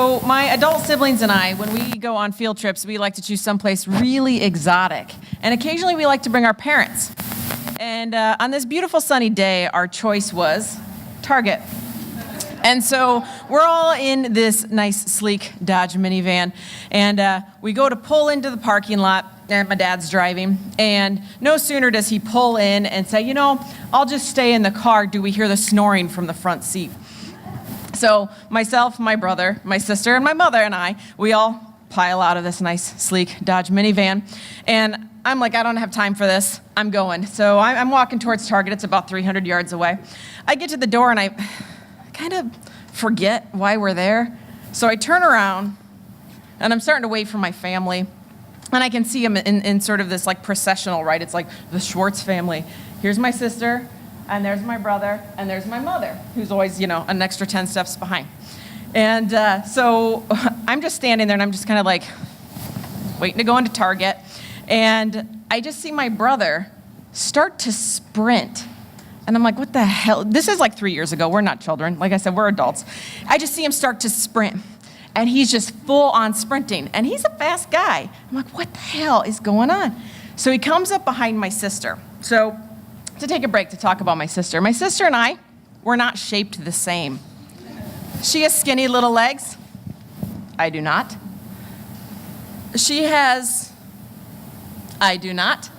So my adult siblings and I, when we go on field trips, we like to choose someplace really exotic. And occasionally we like to bring our parents. And on this beautiful sunny day, our choice was Target. And so we're all in this nice, sleek Dodge minivan, and we go to pull into the parking lot, and my dad's driving, and no sooner does he pull in and say, you know, I'll just stay in the car, do we hear the snoring from the front seat? So myself, my brother, my sister, and my mother and I, we all pile out of this nice, sleek Dodge minivan, and I'm like, I don't have time for this, I'm going. So I'm walking towards Target, it's about 300 yards away. I get to the door and I kind of forget why we're there. So I turn around and I'm starting to wait for my family. And I can see them in sort of this like processional, right? It's like the Schwartz family. Here's my sister, and there's my brother, and there's my mother, who's always, you know, an extra 10 steps behind. And so I'm just standing there and I'm just kind of like waiting to go into Target. And I just see my brother start to sprint. And I'm like, what the hell? This is like 3 years ago. We're not children. Like I said, we're adults. I just see him start to sprint. And he's just full on sprinting. And he's a fast guy. I'm like, what the hell is going on? So he comes up behind my sister. So to take a break to talk about my sister and I, we're not shaped the same. She has skinny little legs. I do not. I do not.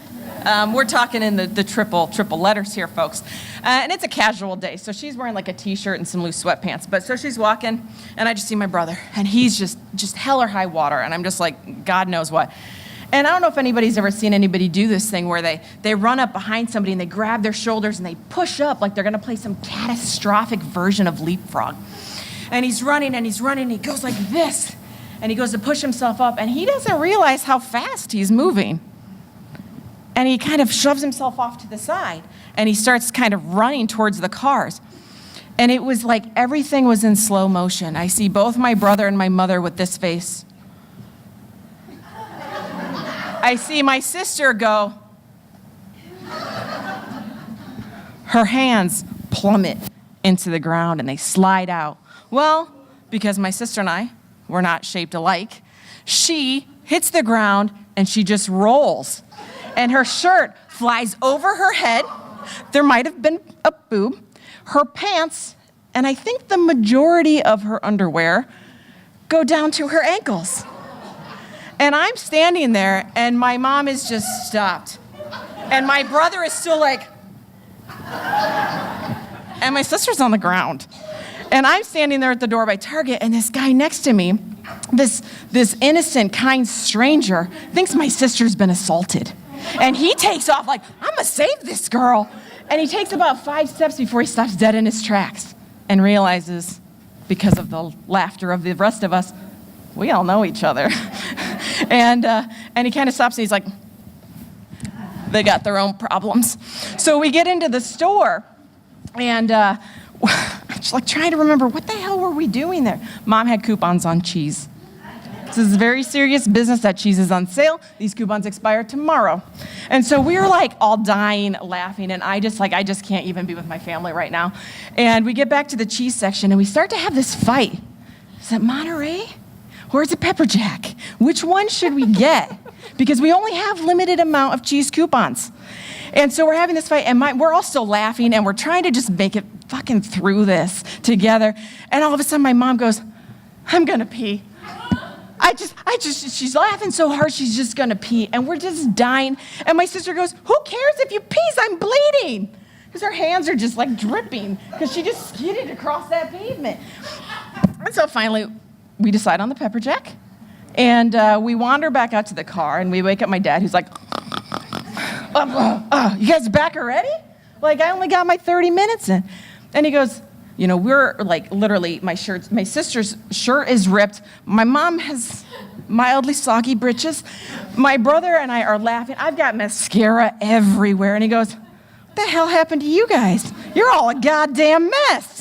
We're talking in the triple letters here, folks. And it's a casual day, so she's wearing like a t-shirt and some loose sweatpants. But so she's walking, and I just see my brother, and he's just hell or high water, and I'm just like, God knows what. And I don't know if anybody's ever seen anybody do this thing where they run up behind somebody and they grab their shoulders and they push up like they're gonna play some catastrophic version of leapfrog. And he's running, and he goes like this, and he goes to push himself up, and he doesn't realize how fast he's moving. And he kind of shoves himself off to the side, and he starts kind of running towards the cars. And it was like everything was in slow motion. I see both my brother and my mother with this face. I see my sister go. Her hands plummet into the ground, and they slide out. Well, because my sister and I were not shaped alike, she hits the ground, and she just rolls. And her shirt flies over her head. There might have been a boob. Her pants, and I think the majority of her underwear, go down to her ankles. And I'm standing there, and my mom is just stopped. And my brother is still like, and my sister's on the ground. And I'm standing there at the door by Target, and this guy next to me, this innocent, kind stranger, thinks my sister's been assaulted. And he takes off like, I'm gonna save this girl. And he takes about 5 steps before he stops dead in his tracks and realizes, because of the laughter of the rest of us, we all know each other. And he kind of stops and he's like, they got their own problems. So we get into the store, and I'm just like trying to remember, what the hell were we doing there? Mom had coupons on cheese. This is very serious business. That cheese is on sale. These coupons expire tomorrow. And so we were like all dying, laughing, and I just can't even be with my family right now. And we get back to the cheese section, and we start to have this fight. Is it Monterey or is it Pepper Jack? Which one should we get? Because we only have limited amount of cheese coupons. And so we're having this fight, and we're all still laughing, and we're trying to just make it fucking through this together. And all of a sudden my mom goes, I'm gonna pee. She's laughing so hard, she's just gonna pee, and we're just dying. And my sister goes, who cares if you pees? I'm bleeding. Because her hands are just like dripping, because she just skidded across that pavement. And so finally, we decide on the Pepper Jack, and we wander back out to the car, and we wake up my dad, who's like, you guys back already? Like, I only got my 30 minutes in. And he goes, you know, we're like literally, my sister's shirt is ripped. My mom has mildly soggy britches. My brother and I are laughing. I've got mascara everywhere. And he goes, what the hell happened to you guys? You're all a goddamn mess.